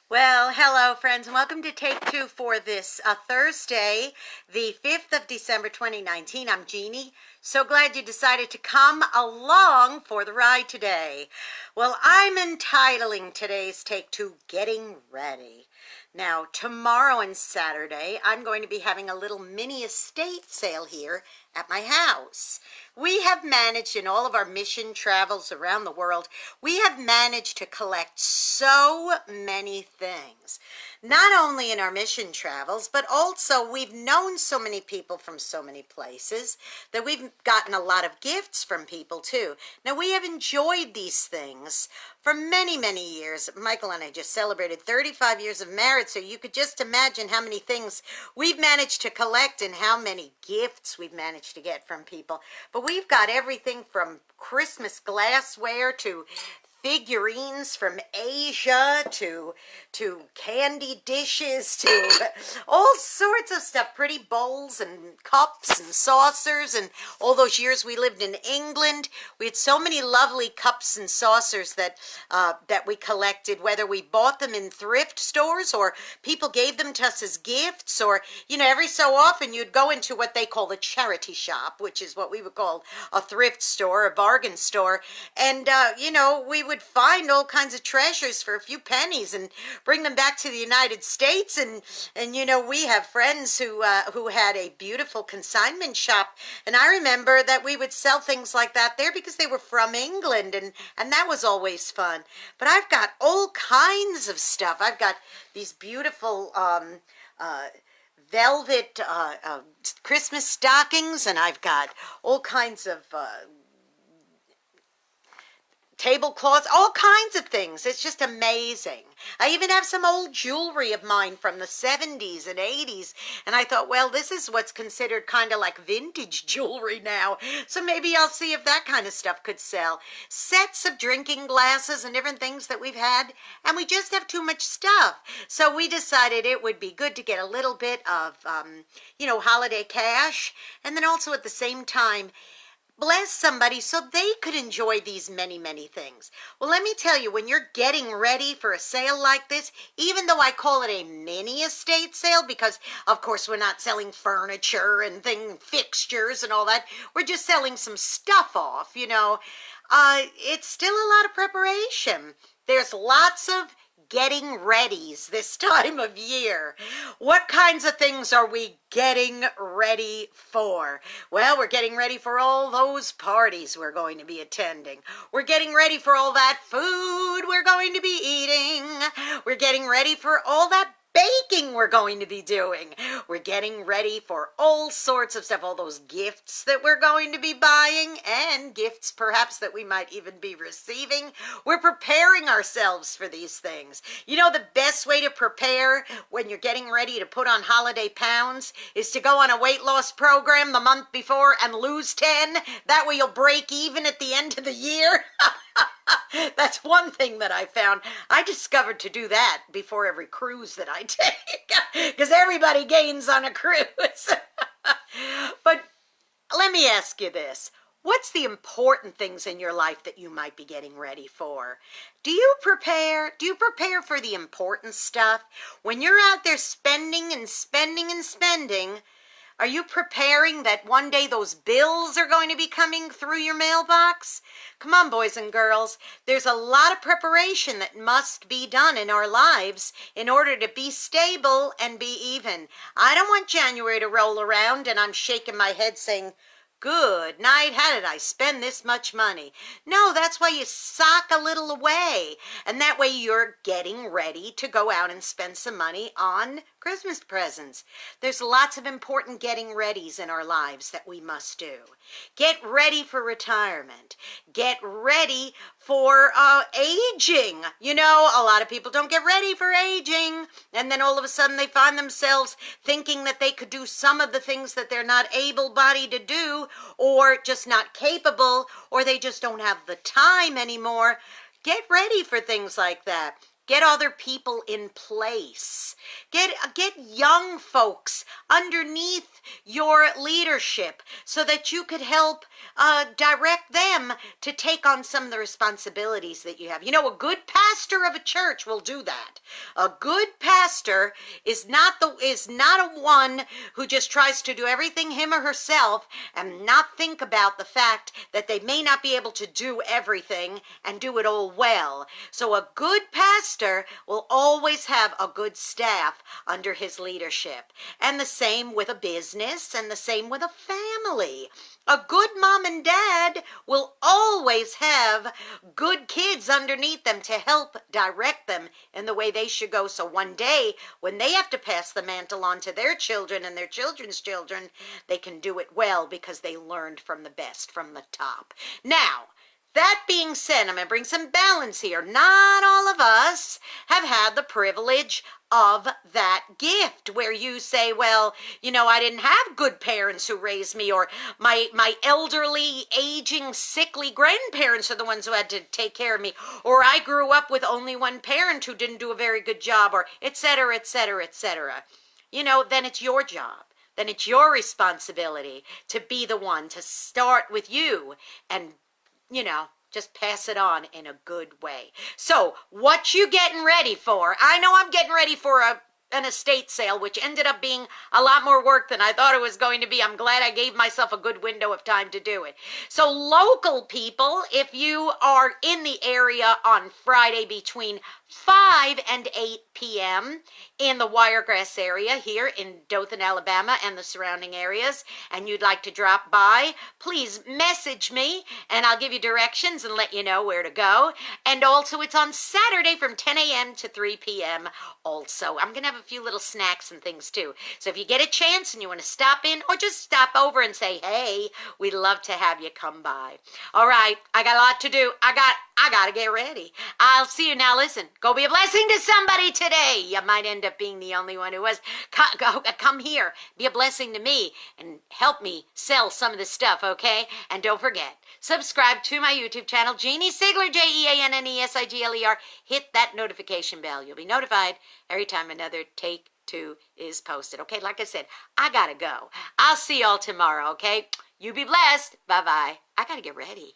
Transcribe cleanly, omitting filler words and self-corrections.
Well, hello, friends, and welcome to Take Two for this Thursday, the 5th of December, 2019. I'm Jeannie. So glad you decided to come along for the ride today. Well, I'm entitling today's Take Two Getting Ready. Now, tomorrow and Saturday, I'm going to be having a little mini estate sale here at my house. We have managed in all of our mission travels around the world, we have managed to collect so many things. Not only in our mission travels, but also we've known so many people from so many places that we've gotten a lot of gifts from people too. Now we have enjoyed these things for many, many years. Michael and I just celebrated 35 years of marriage, so you could just imagine how many things we've managed to collect and how many gifts we've managed to get from people. But we've got everything from Christmas glassware to figurines from Asia to candy dishes to all sorts of stuff, pretty bowls and cups and saucers. And all those years we lived in England, we had so many lovely cups and saucers that we collected, whether we bought them in thrift stores or people gave them to us as gifts, or every so often you'd go into what they call a charity shop, which is what we would call a thrift store, a bargain store, and we would find all kinds of treasures for a few pennies and bring them back to the United States. And we have friends who had a beautiful consignment shop, and I remember that we would sell things like that there because they were from England, and that was always fun. But I've got all kinds of stuff. I've got these beautiful velvet Christmas stockings, and I've got all kinds of tablecloths, all kinds of things. It's just amazing. I even have some old jewelry of mine from the 70s and 80s, and I thought, well, this is what's considered kind of like vintage jewelry now, so maybe I'll see if that kind of stuff could sell. Sets of drinking glasses and different things that we've had, and we just have too much stuff. So we decided it would be good to get a little bit of, holiday cash, and then also at the same time, bless somebody so they could enjoy these many, many things. Well, let me tell you, when you're getting ready for a sale like this, even though I call it a mini estate sale, because of course we're not selling furniture and fixtures and all that, we're just selling some stuff off, it's still a lot of preparation. There's lots of getting readies this time of year. What kinds of things are we getting ready for? Well, we're getting ready for all those parties we're going to be attending. We're getting ready for all that food we're going to be eating. We're getting ready for all that baking we're going to be doing. We're getting ready for all sorts of stuff, all those gifts that we're going to be buying, and gifts perhaps that we might even be receiving. We're preparing ourselves for these things. The best way to prepare when you're getting ready to put on holiday pounds is to go on a weight loss program the month before and lose 10. That way you'll break even at the end of the year. That's one thing that I found. I discovered to do that before every cruise that I take, because everybody gains on a cruise. But let me ask you this. What's the important things in your life that you might be getting ready for? Do you prepare for the important stuff? When you're out there spending and spending and spending, are you preparing that one day those bills are going to be coming through your mailbox? Come on, boys and girls. There's a lot of preparation that must be done in our lives in order to be stable and be even. I don't want January to roll around and I'm shaking my head saying, good night, how did I spend this much money? No, that's why you sock a little away. And that way you're getting ready to go out and spend some money on Christmas presents. There's lots of important getting readies in our lives that we must do. Get ready for retirement. Get ready for aging. A lot of people don't get ready for aging. And then all of a sudden they find themselves thinking that they could do some of the things that they're not able-bodied to do, or just not capable, or they just don't have the time anymore. Get ready for things like that. Get other people in place. Get young folks underneath your leadership so that you could help direct them to take on some of the responsibilities that you have. You know, a good pastor of a church will do that. A good pastor is not a one who just tries to do everything him or herself and not think about the fact that they may not be able to do everything and do it all well. So a good pastor will always have a good staff under his leadership. And the same with a business, and the same with a family. A good mom and dad will always have good kids underneath them to help direct them in the way they should go. So one day, when they have to pass the mantle on to their children and their children's children, they can do it well because they learned from the best, from the top. Now, that being said, I'm going to bring some balance here. Not all of us have had the privilege of that gift where you say, well, you know, I didn't have good parents who raised me, or my elderly, aging, sickly grandparents are the ones who had to take care of me, or I grew up with only one parent who didn't do a very good job, or et cetera, et cetera, et cetera. You know, then it's your job. Then it's your responsibility to be the one to start with you and, you know, just pass it on in a good way. So, what you getting ready for? I know I'm getting ready for an estate sale, which ended up being a lot more work than I thought it was going to be. I'm glad I gave myself a good window of time to do it. So, local people, if you are in the area on Friday between 5 and 8 p.m. in the Wiregrass area here in Dothan, Alabama and the surrounding areas, and you'd like to drop by, please message me and I'll give you directions and let you know where to go. And also it's on Saturday from 10 a.m. to 3 p.m. also. I'm going to have a few little snacks and things too. So if you get a chance and you want to stop in or just stop over and say, hey, we'd love to have you come by. All right, I got a lot to do. I got to get ready. I'll see you now. Listen, go be a blessing to somebody today. You might end up being the only one who was. Come here, be a blessing to me, and help me sell some of this stuff, okay? And don't forget, subscribe to my YouTube channel, Jeanne Sigler, JeanneSigler. Hit that notification bell. You'll be notified every time another Take Two is posted. Okay, like I said, I got to go. I'll see y'all tomorrow, okay? You be blessed. Bye-bye. I got to get ready.